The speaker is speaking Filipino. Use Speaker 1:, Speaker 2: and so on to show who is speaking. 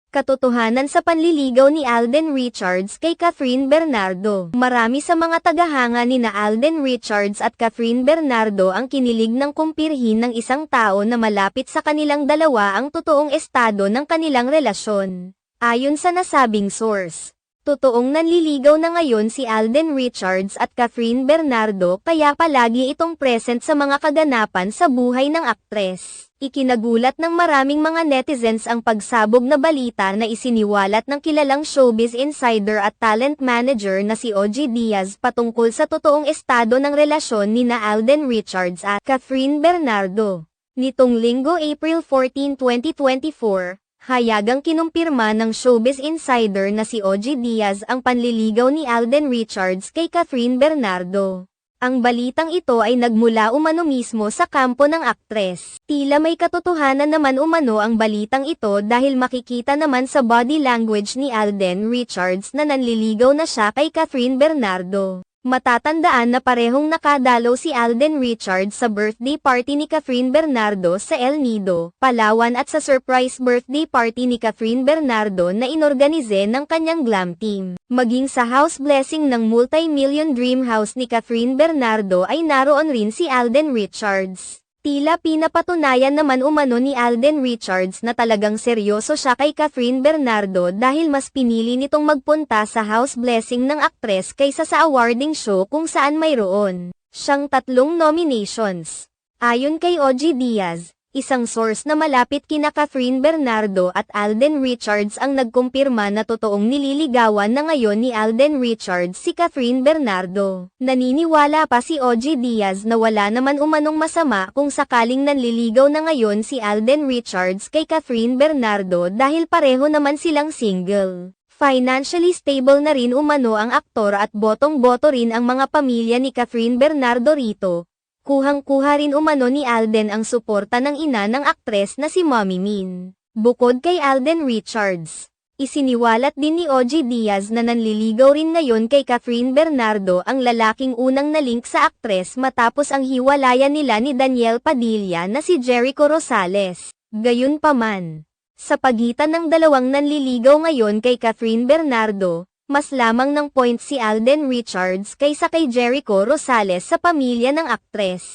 Speaker 1: Katotohanan sa panliligaw ni Alden Richards kay Catherine Bernardo. Marami sa mga tagahanga nina Alden Richards at Catherine Bernardo ang kinilig ng kumpirhin ng isang tao na malapit sa kanilang dalawa ang totoong estado ng kanilang relasyon. Ayon sa nasabing source, totoong nanliligaw na ngayon si Alden Richards at Catherine Bernardo kaya palagi itong present sa mga kaganapan sa buhay ng aktres. Ikinagulat ng maraming mga netizens ang pagsabog na balita na isiniwalat ng kilalang showbiz insider at talent manager na si OG Diaz patungkol sa totoong estado ng relasyon nina Alden Richards at Catherine Bernardo. Nitong Linggo, April 14, 2024, hayagang kinumpirma ng showbiz insider na si OG Diaz ang panliligaw ni Alden Richards kay Catherine Bernardo. Ang balitang ito ay nagmula umano mismo sa kampo ng aktres. Tila may katotohanan naman umano ang balitang ito dahil makikita naman sa body language ni Alden Richards na nanliligaw na siya kay Catherine Bernardo. Matatandaan na parehong nakadalaw si Alden Richards sa birthday party ni Catherine Bernardo sa El Nido, Palawan at sa surprise birthday party ni Catherine Bernardo na inorganize ng kanyang glam team. Maging sa house blessing ng multi-million dream house ni Catherine Bernardo ay naroon rin si Alden Richards. Tila pinapatunayan naman umano ni Alden Richards na talagang seryoso siya kay Catherine Bernardo dahil mas pinili nitong magpunta sa house blessing ng aktres kaysa sa awarding show kung saan mayroon siyang 3 nominations. Ayon kay OG Diaz, isang source na malapit kina Catherine Bernardo at Alden Richards ang nagkumpirma na totoong nililigawan na ngayon ni Alden Richards si Catherine Bernardo. Naniniwala pa si OG Diaz na wala naman umanong masama kung sakaling nanliligaw na ngayon si Alden Richards kay Catherine Bernardo dahil pareho naman silang single. Financially stable na rin umano ang aktor at botong-boto rin ang mga pamilya ni Catherine Bernardo rito. Kuhang-kuha rin umano ni Alden ang suporta ng ina ng aktres na si Mommy Min. Bukod kay Alden Richards, isiniwalat din ni OG Diaz na nanliligaw rin ngayon kay Catherine Bernardo ang lalaking unang nalink sa aktres matapos ang hiwalayan nila ni Daniel Padilla na si Jericho Rosales. Gayunpaman, sa pagitan ng dalawang nanliligaw ngayon kay Catherine Bernardo, mas lamang ng point si Alden Richards kaysa kay Jericho Rosales sa pamilya ng aktres.